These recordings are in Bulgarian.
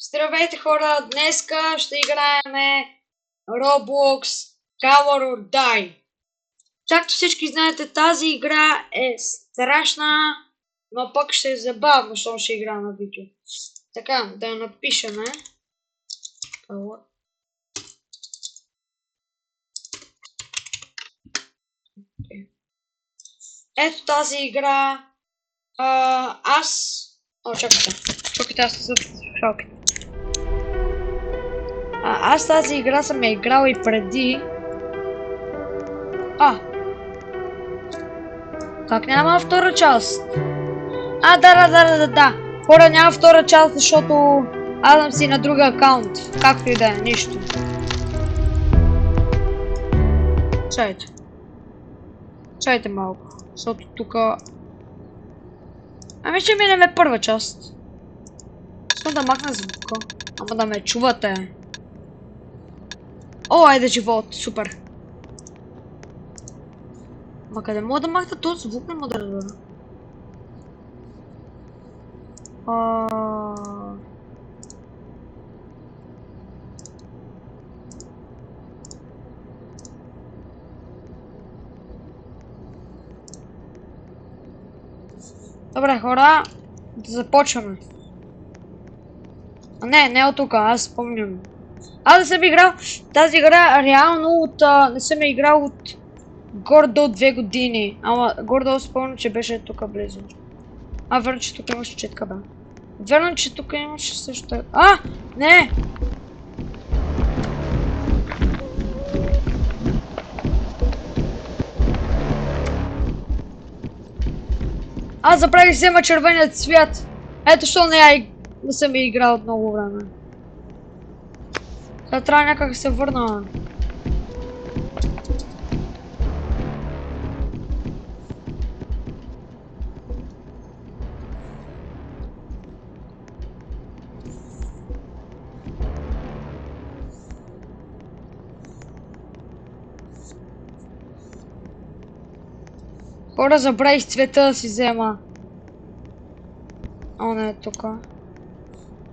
Здравейте хора, днеска ще играем Roblox Color or Die. Както всички знаете, тази игра е страшна, но пък ще е забавно, защото ще игра на видео. Така, да я напишеме. Ето тази игра. Чакайте, аз съм шоките. Аз тази игра съм я играл и преди. Как няма втора част? Да. Хора, няма втора част, защото аз съм си на друга акаунт. Както и да е, нищо. Чайте малко, защото тука... Ами ще минеме първа част. Искам да махна звука. Ама да ме чувате. О, айде живот, супер. Ма къде мога да махна този звук, не мога да разбера. Добре, хора, да започваме. Не от тук, аз спомням. Аз не съм играл тази игра реално не съм играл от горе-долу 2 години. Ама горе-долу спомням, че беше тук близо. Верно, че тук имаше четка, бе. Верно, че тук имаше също така. Не! Аз забравих да взема червеният цвят. Ето що не съм играл от много време. Сега трябва някак да се върна. Хора, забравих цвета да си взема. Не е тука.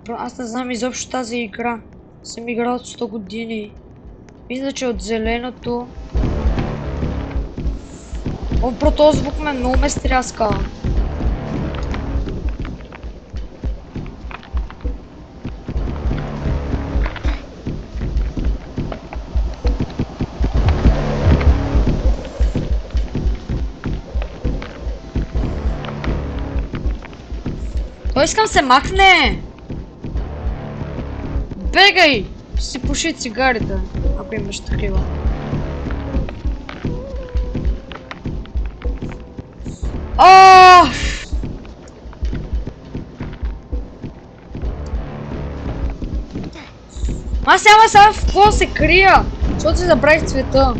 Аз не знам изобщо тази игра. Съм играл от 100 години. Мисля, че от зеленото... Бро, този звук много ме стряска. Той искам се махне! Бегай! Си пуши цигарите, ако имаш такива. Аз няма сега в какво се крия, защото си забравих цвета.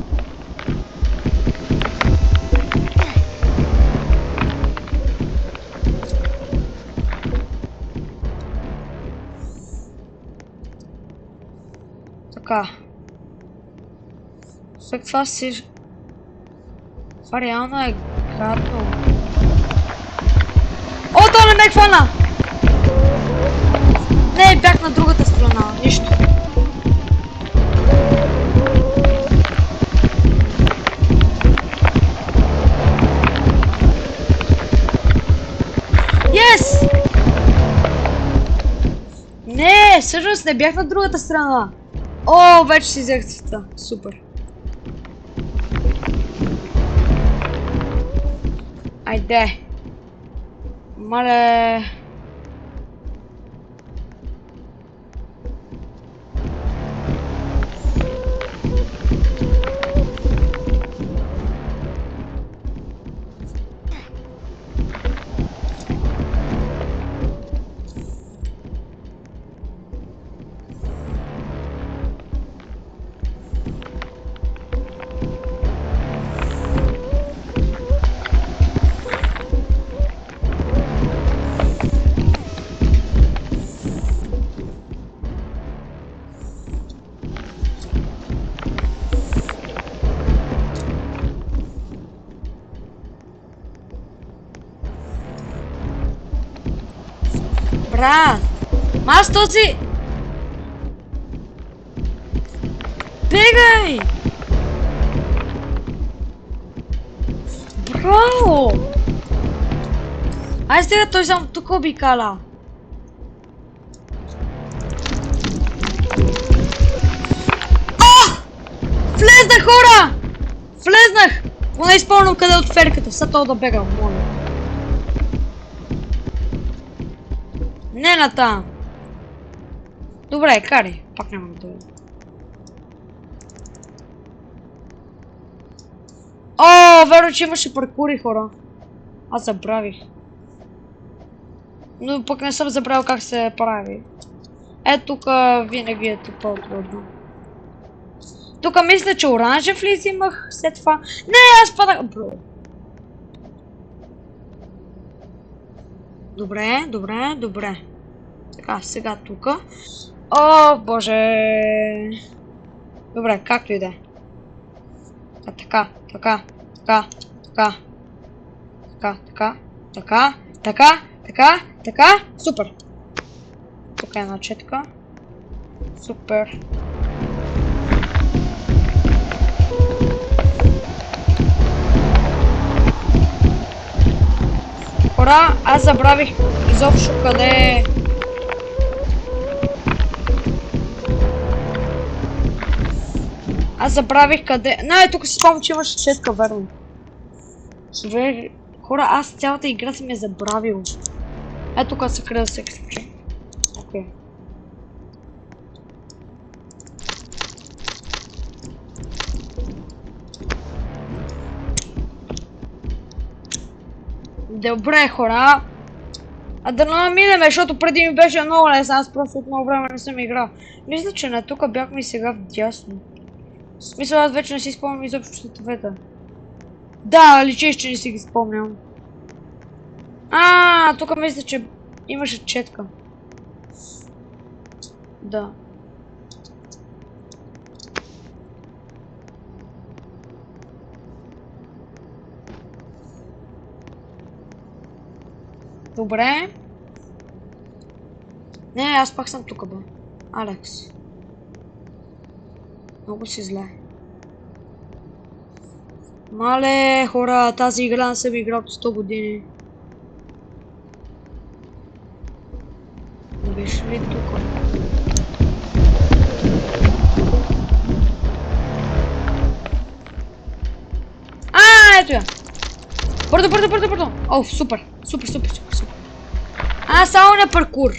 Така. След това си... Това реално е гадно. То не ме хвана! Не, бях на другата страна, нищо. Yes! Не, всъщност не бях на другата страна. Вече си взех цвета. Супер. Айде. Мале. Брат! Аз този Бегай! Браво! Ай сега той само тук обикаля. Влезнах, хора! Влезнах! Поне изпълням къде от ферката. Сега това да бегам, моля. Не натам. Добре, карай. Пак няма да дойде. О, верно, че имаше паркури, хора. Аз забравих. Но пък не съм забравил как се прави. Тук винаги е тупо трудно. Тук мисля, че оранжев ли взимах след това? Не, аз падах... Бро. Добре, добре, добре. Така, сега тук. О, боже. Добре, както и да е. Така, така, така, така. Така, така, така, така, така, така. Супер. Тук е една четка. Супер. Хора, аз забравих изобщо къде е. Аз забравих къде... Не, тук си спомням, че имаше четка, верно. Хора, аз цялата игра съм я забравил. Тук се крия да се изключи. Окей. Добре, хора. Да наминеме, защото преди ми беше много лесно, аз просто от много време не съм играл. Мисля, че на тук бяхме и сега вдясно. В смисъл, аз вече не си спомням изобщо щитовете. Да, личиш, че не си ги спомням. Тук мисля, че имаше четка. Да. Добре. Не, аз пак съм тук, бе. Алекс. Много си зле. Мале, хора, тази игра не съм играл от 100 години. Не беше ли тук? Ето я! Бърдо! О, супер! Супер! Само не паркур!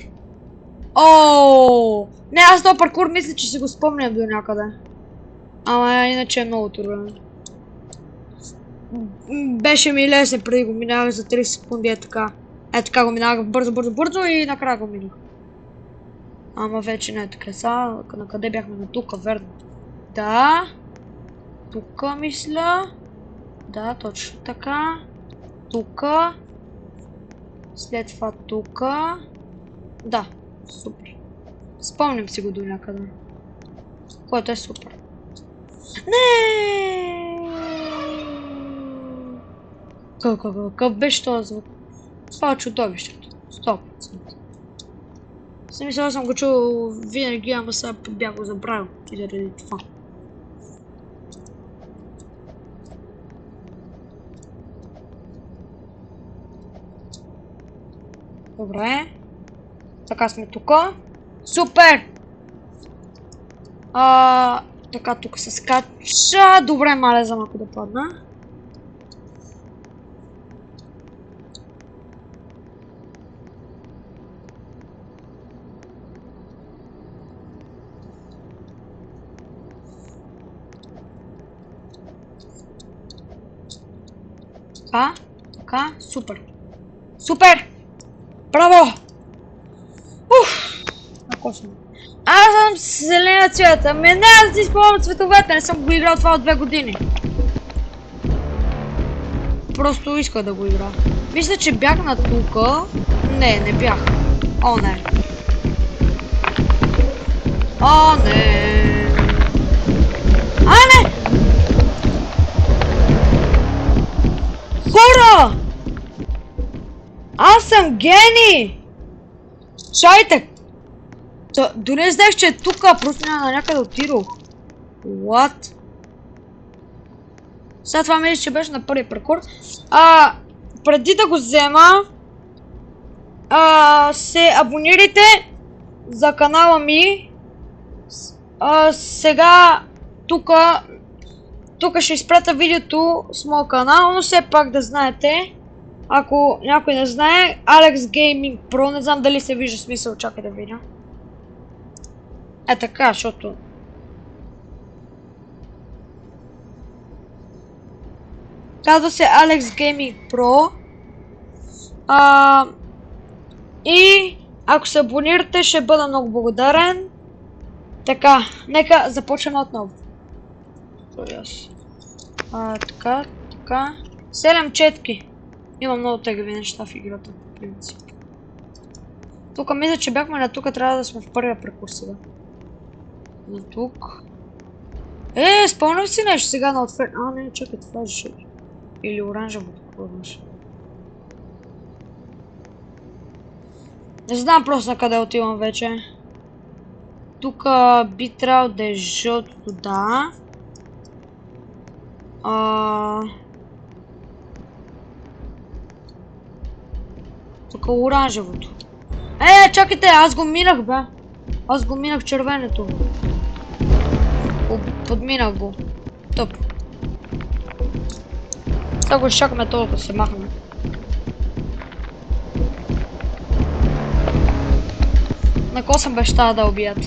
Ооо! Не, аз този паркур мисля, че си го спомням до някъде. Ама иначе е много труден. Беше ми лесен преди го минавах за 30 секунди, е така. Така го минавах бързо и накрая го минах. Ама вече не е така. Сега, на къде бяхме? На тука, верно. Да. Тука мисля. Да, точно така. Тука. След това тука. Да, супер. Спомням си го до някъде. Което е супер. Не! Какъв беше този звук? Това е чудовището. 100%. Съм мисля, съм го чул винаги, ама сега бях го забравил. И заради това. Добре. Така сме тука. Супер! Така тук се скача. Добре, мале за малко да падна. Така, супер. Супер! Браво! Ако съм. Аз съм зелена цвета. Ами не, аз си спомням цветовете, не съм го играл това от 2 години. Просто иска да го игра. Мисля, че бях на тука. Не бях. О, не. О, не. Не! Хора! Аз съм гений! Чайте! Дори не знаех, че е тук, просто няма на някъде отидох. What? Сега това мисля, че беше на първи паркур. Преди да го взема, се абонирайте за канала ми. Сега тук ще изпратя видеото с моя канал, но все пак да знаете, ако някой не знае, Alex Gaming Pro, не знам дали се вижда смисъл, чакай да видя. Така, защото... Казва се Alex Gaming Pro. И ако се абонирате, ще бъда много благодарен. Така, нека започнем отново. Така. 7 четки. Има много тегави неща в играта, по принцип. Тук мисля, че бяхме на тук, трябва да сме в първия прекурс сега. На тук. Спомням си нещо сега на отвер... не, чакай, това е жълто. Или оранжево, какво беше. Не знам просто на къде отивам вече. Тук би трябвало да е жълтото, да. Тук оранжевото. Чакайте, аз го минах, бе. Аз го минах червенето. Подминах го. Топ. Сега го изчакаме толкова се махне. На кого съм баща да убият?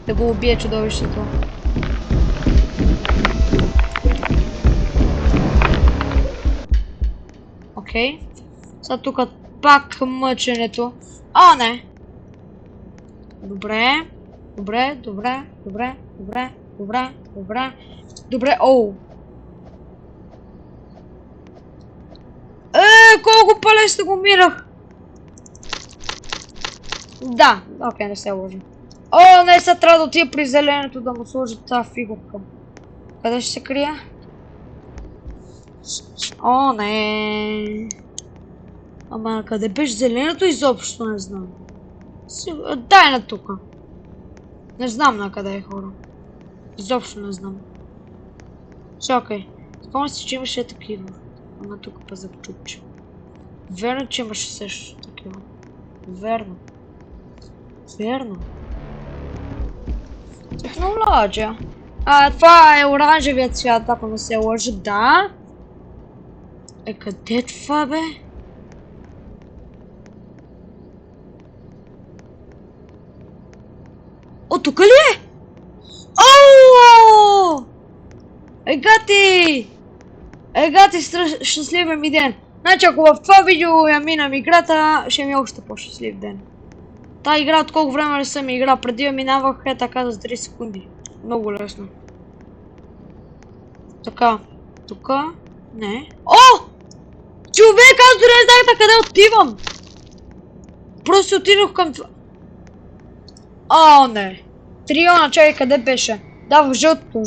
Да го убие чудовището. Окей. Сега тук пак мъченето. Не! Добре. Оу! Колко по-лесно го мирах! Да, окей, не се лъжа. Не, сега трябва да отида при зеленето да му сложи тази фигурка. Къде ще се крия? Не. Ама къде беше зеленото изобщо не знам. Дай на тука. Не знам на къде е, хора. Изобщо не знам. Чакай. Спомня си, че имаше такива. Ама тук па запчупче. Верно, че имаше също такива. Верно. Технология. Това е оранжевият цвят, ако не се лъжа, да. Къде това, бе? Тук ли е? Егати, щастливия ми ден. Значи, ако в това видео я минам играта, ще ми е още по-щастлив ден. Та игра от колко време не съм играл, преди я минавах така за 3 секунди. Много лесно. Така, тук, не. Човек, аз дори не знаех къде отивам! Просто отидох към това. Не. Триона, чакай, къде беше? Да, в жълтото.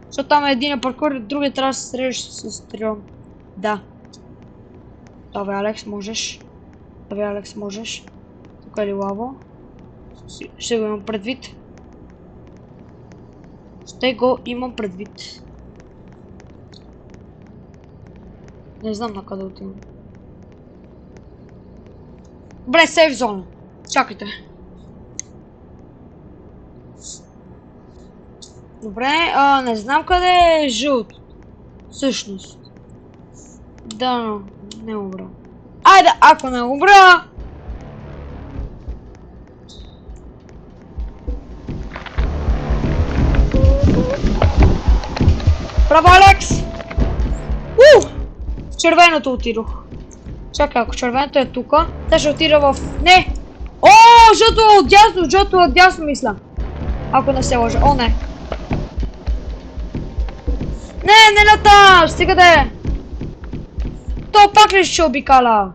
Защото там е един паркур и другия трябва да се срещаш с Трион. Да. Давай, Алекс, можеш. Тук е ли лаво? Ще го имам предвид. Не знам на къде отивам. Добре, сейф зона. Чакайте. Добре, не знам къде е жълто. Всъщност. Да, но не умра. Айде, ако не умра... Браво, Алекс! В червеното отидох. Чакай, ако червеното е тука, те ще отида в... Не! Жълто отдясно мисля. Ако не се лъжа. Не. Не лета! Стига да е! То пак ли ще обикаля?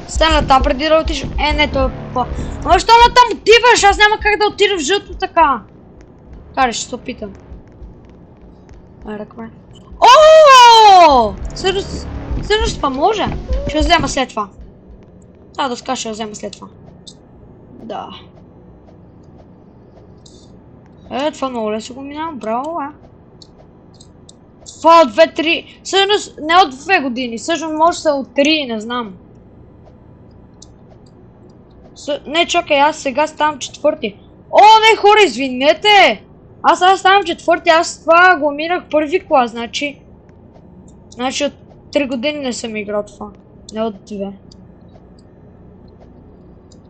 Стана там преди да отиш... Не, то е по... Ама що на там отиваш? Аз няма как да отида в жълто така. Карай, ще се опитам. Ръкме. Всъщност... Всъщност па може. Ще взема след това. Тази доска ще взема след това. Да. Това много лесно го минавам. Браво, Това от 2-3. Всъщност не от 2 години. Всъщност може са от 3, не знам. Не, чакай, аз сега ставам четвърти. О, не, хора, извинете! Аз ставам четвърти, аз това го минах първи клас, значи... Значи от 3 години не съм играл това. Не от 2.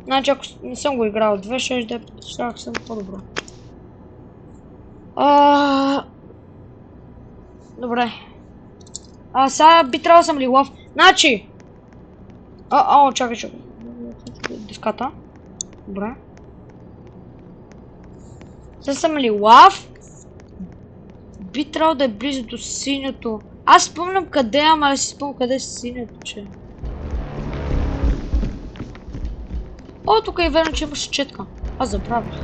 Значи ако не съм го играл от 2, ще съм по-добро. Добре. Сега би трябвало съм ли лав. Значи! Чакай. Диската. Добре. Сега съм ли лав? Би трябвало да е близо до синьото. Аз спомням къде, ама не си спомням къде е синьото, че. Тук е верно, че имаше четка. Аз забравях.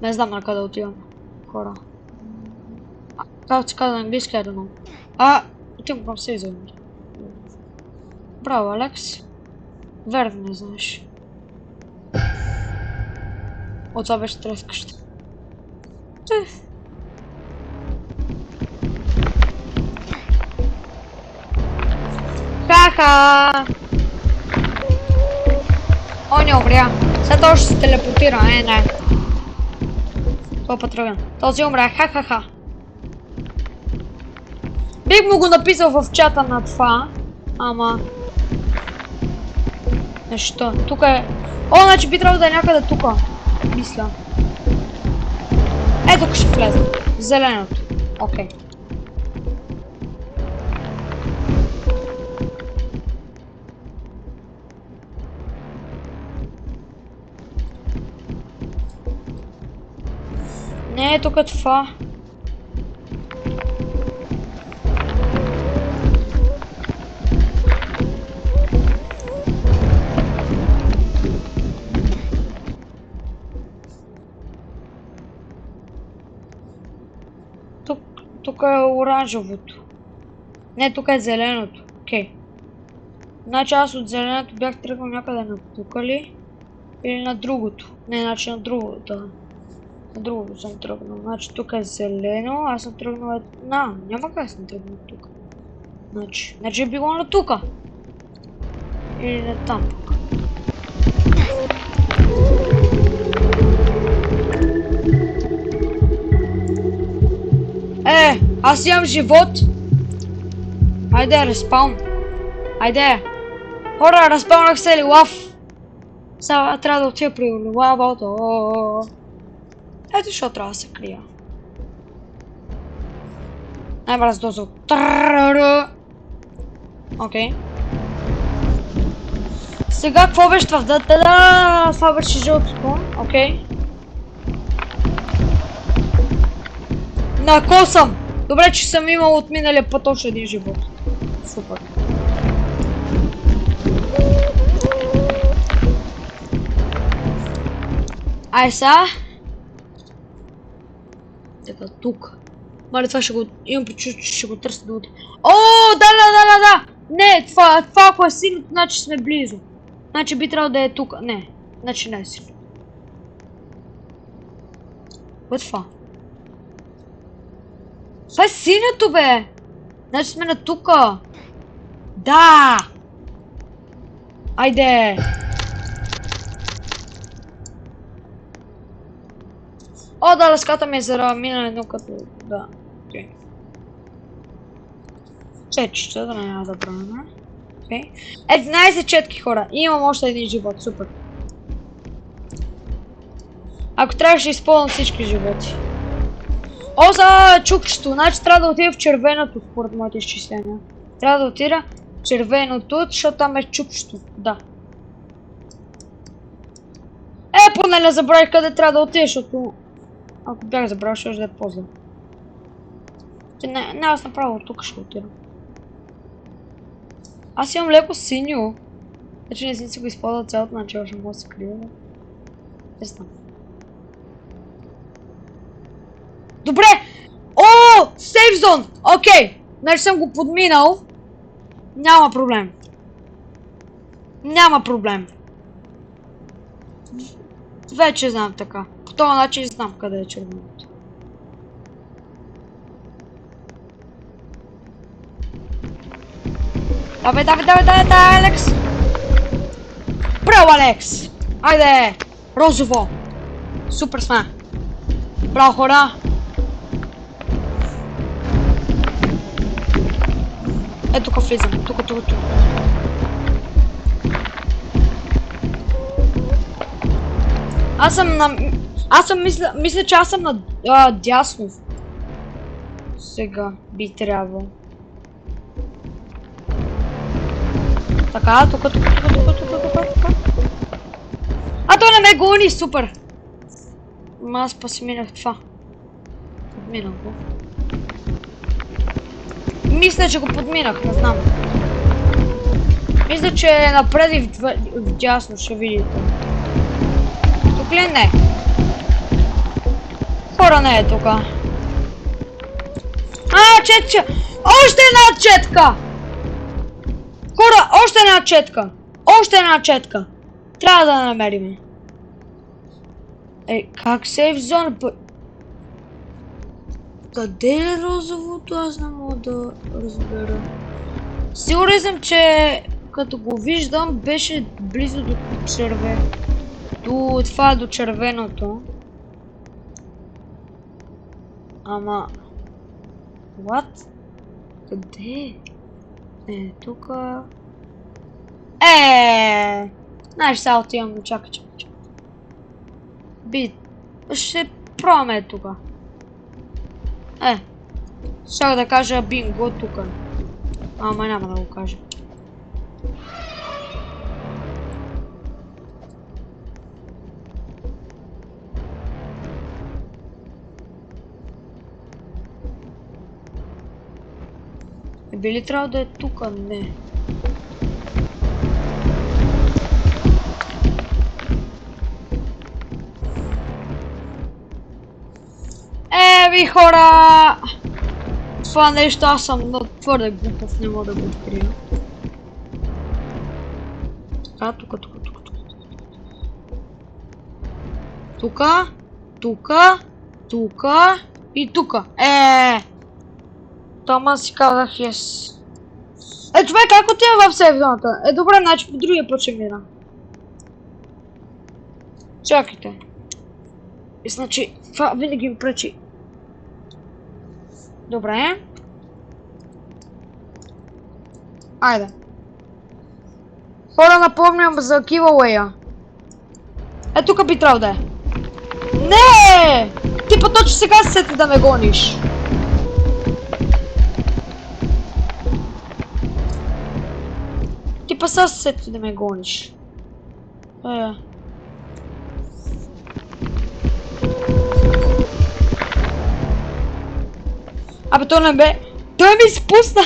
Не знам на къде отивам. Хора. Как се казва на английски, I don't know. Отивам към се изгледам. Браво, Алекс. Верно не знаеш. Това беше трескащо. Ха-ха! Не умря. Сега той ще се телепортира, не. Това патръган. Този умря, ха-ха-ха. Бих му го написал в чата на това, ама... Нещо, тук е... Значи би трябвало да е някъде тука. Мисля. Тук ще влезе. Зеленото. Окей. Не, тук е това. Тук е оранжевото. Не, тук е зеленото. Окей. Значи аз от зеленото бях тръгнал някъде на тук ли? Или на другото? Не, значи на другото. На другото съм тръгнал. Значи тук е зелено, аз съм тръгнал... Няма как съм тръгнал тук. Значи е било на тука. Или на там пък. Аз имам живот. Айде, респаун. Айде. Хора, разпаунах се ли лав. Сега трябва да отида при лавото. Ето защо трябва да се крия. Най-бърз до звук. Окей. Сега какво беше това? Това беше жълтото. Окей. На ко съм? Добре, че съм имал от миналия път още един живот. Супер. Ай сега. Така, тук. Мале, това ще го... Имам причувство, че ще го търся да отида. Да! Не, това ако е синьото, значи сме близо. Значи би трябвало да е тук. Не, значи не е синьото. Кое е това? Това е синьото, бе! Значи сме на тука. Да! Айде! Да, лъската ми е за минане, но като... Да. Окей. Четчета, да няма да брана. Окей. 11 четки, хора. И имам още един живот. Супер. Ако трябва, ще използвам всички животи. За чукчето. Значи трябва да отида в червеното, според моите изчисления. Трябва да отида в червеното, защото там е чукчето. Да. Поне не забравих къде трябва да отида, защото... Ако бях забрал, ще да е по-зле. Не, аз направо тук ще отида. Аз имам леко синьо. Значи не си го използвал цялото начало, ще мога да се крия. Не знам. Добре! сейф зон! Окей! Значи съм го подминал. Няма проблем. Няма проблем. Вече знам така. По този начин знам къде е червеното. Давай, Алекс! Браво, Алекс! Айде! Розово! Супер сме! Браво, хора! Ето тук влизам. Тук. Мисля, че аз съм на дясно. Сега би трябвало. Така, тук. А, той не ме гони, супер! Аз па си минах това. Подминах го. Мисля, че го подминах, не знам. Мисля, че е напред и вдясно, ще видите. Тук ли не? Хора не е тука. Четче! Още една четка! Хора, още една четка! Трябва да намерим. Как сейф зона? Къде е розовото? Аз не мога да разбера. Сигурен съм, че като го виждам, беше близо до до червеното. Ама... What? Къде? Тука... Знаеш, сега отивам, но чакай. Ще пробваме тука. Щях да кажа бинго тука. Ама няма да го кажа. Би ли трябва да е тука? Не. Ви хора! Това нещо аз съм твърде глупав, не мога да го открия. Така, тука и тука. Тома си казах yes. Човек, как отива в сейф зоната? Добре, значи по другия път ще мина. Чакайте. Значи, това винаги ми пречи. Добре. Айде. Хора, напомням за giveaway-а. Тук би трябвало да е. Не! Ти па точно сега се сети да ме гониш. Ти па сега се сети да ме гониш. Абе, той не бе... Той ми спусна!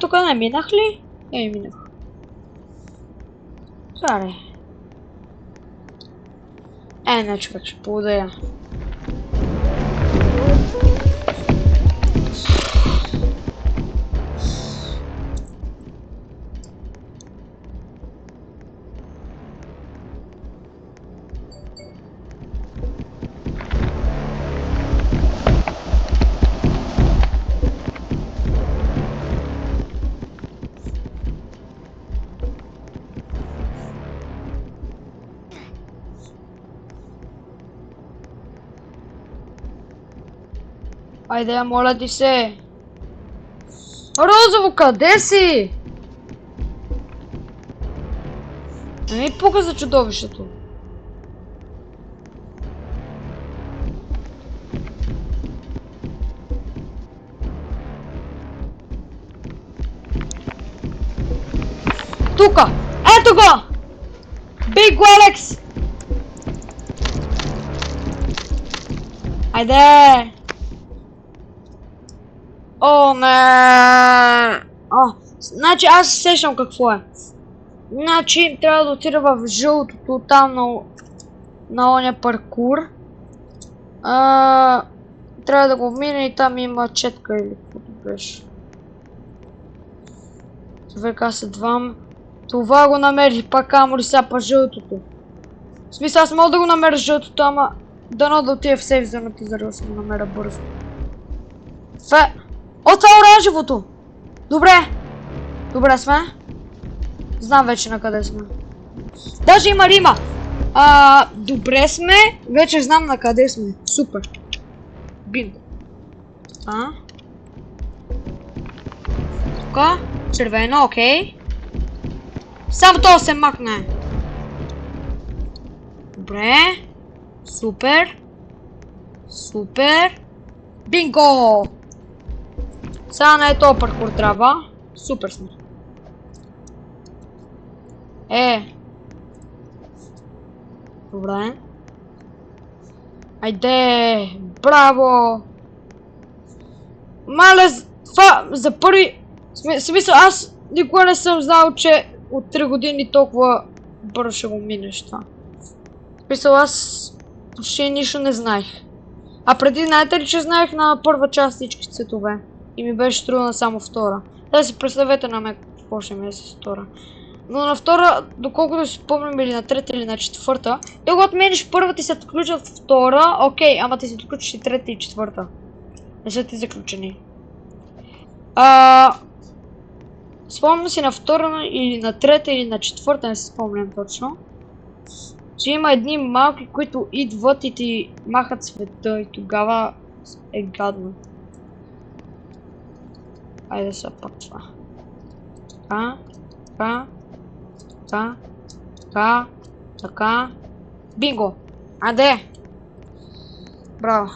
Тук не минах ли? Минах. Заре. Не, човек, ще поудая. Айде, моля ти се! Розово, къде си? Не ми пука за чудовището. Тука! Ето го! Биг Алекс! Айде! О, не! Значи аз се сещам какво е. Значи трябва да отида в жълтото там на оня паркур. Трябва да го мина и там има четка или каквото беше. Човек, аз едвам. Това го намерих, пак камо ли сапа жълтото. В смисъл, аз мога да го намеря жълтото, ама дано да отида в сейф зоната, за да се го намеря бързо. О, това е оранжевото! Добре! Добре сме. Знам вече на къде сме. Даже има рима! Добре сме. Вече знам на къде сме. Супер. Бинго. Тука. Червено, окей. Само това се махне. Добре. Супер. Супер. Бинго! Сега не е този паркур трябва. Супер сме. Добре. Айде! Браво! Мале, това за първи... Смисъл, аз никога не съм знал, че от 3 години толкова бързо ще го минеш това. Смисъл, аз почти нищо не знаех. А преди, знаете ли, че знаех на първа част всички цветове? И ми беше трудно само втора. Да си представете на мен какво ще ми е с втора. Но на втора, доколкото си спомням, или на трета, или на четвърта, и когато отмениш първа, ти се отключат втора, окей, ама ти се отключиш и трета и четвърта. Не са ти заключени. Спомням си на втора, или на трета, или на четвърта, не се спомням точно. Че има едни малки, които идват и ти махат света и тогава е гадно. Айде сега пак това. Така. Бинго! Аде! Браво!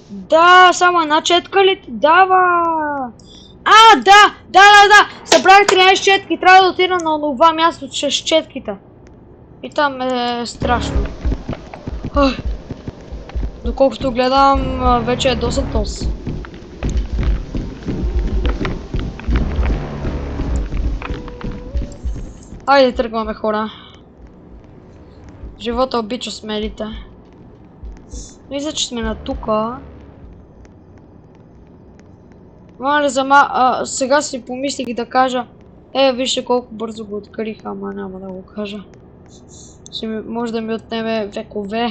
Да, само една четка ли ти дава? Да! Събрах 13 четки, трябва да отида на това място с четките. И там е страшно. Доколкото гледам, вече е доста тос. Айде тръгваме, хора. Живота обича смелите. Мисля, че сме на тука. Мале сега си помислих да кажа. Вижте колко бързо го открих, ама няма да го кажа. Може да ми отнеме векове.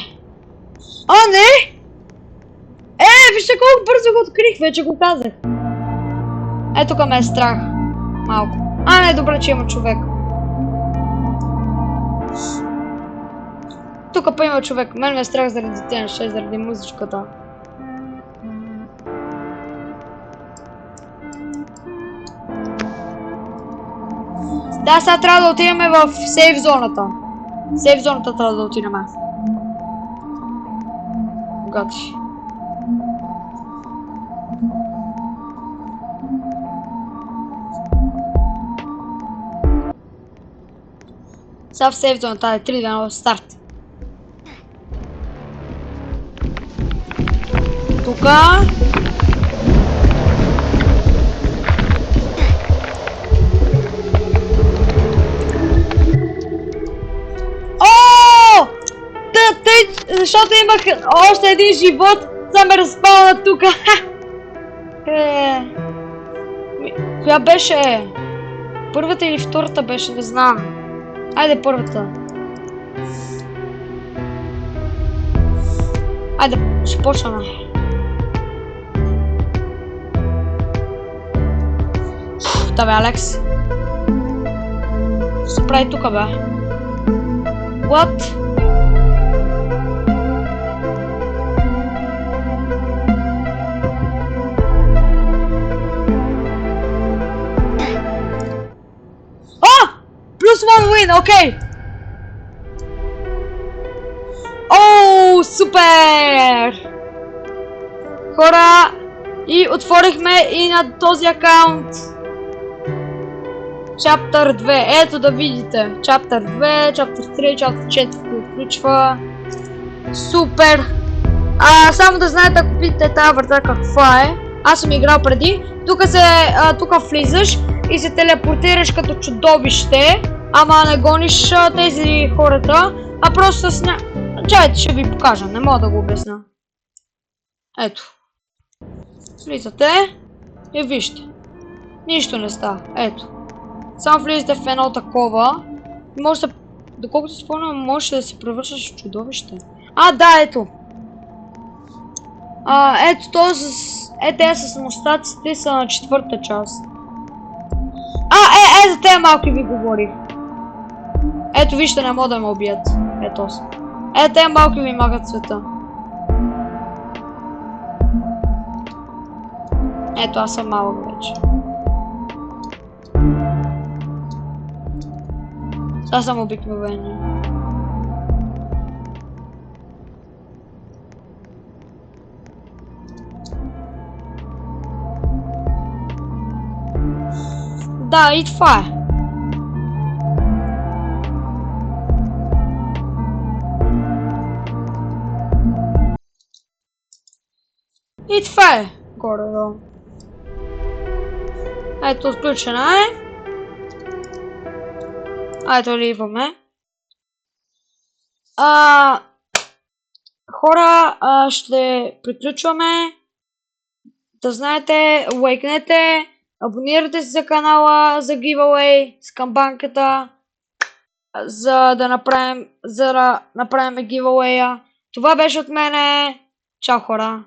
Не! Вижте колко бързо го открих, вече го казах. Тук ме е страх. Малко. Не, добре, че има човек. Тук па има човек. Мен ме е страх заради тези неща, заради музичката. Да, сега трябва да отидем в сейф зоната. Сейф зоната трябва да отидем. Гати. Сега в сейф зоната, 3, 2, 1, старт. Тука. Защото имах още един живот, за ме разпална тука. Коя беше? Първата или втората беше, не знам. Айде първата. Айде, ще почваме. Бе, Алекс. Що се прави тука, бе? What? Плюс 1 win, окей! Супер! Хора! И отворихме и на този акаунт Chapter 2. Ето да видите. Chapter 2, Chapter 3, Chapter 4 включва. Супер! Само да знаете, ако видите тази врата каква е. Аз съм играл преди. Тук влизаш и се телепортираш като чудовище. Ама не гониш тези хората. а просто Чайте, ще ви покажа, не мога да го обясня. Ето. Влизате и вижте. Нищо не става. Ето. Само влизате в едно такова. Може да... Доколкото спомням, може да се превръщаш в чудовище. Да, ето. Ето този... Те с мустаците са на 4-та част. За тези малки ви говорих. Ето вижте, не могат да ме убият. Ето. Тези малки ви магат света. Ето, аз съм малък вече. Аз съм обикновен. Да, и това е. И това е. Горе-долу. Ето, отключена е. Ето ли идваме. Хора, ще приключваме. Да знаете, лайкнете, абонирайте се за канала за giveaway с камбанката, за да направим giveaway. Това беше от мене. Чао, хора.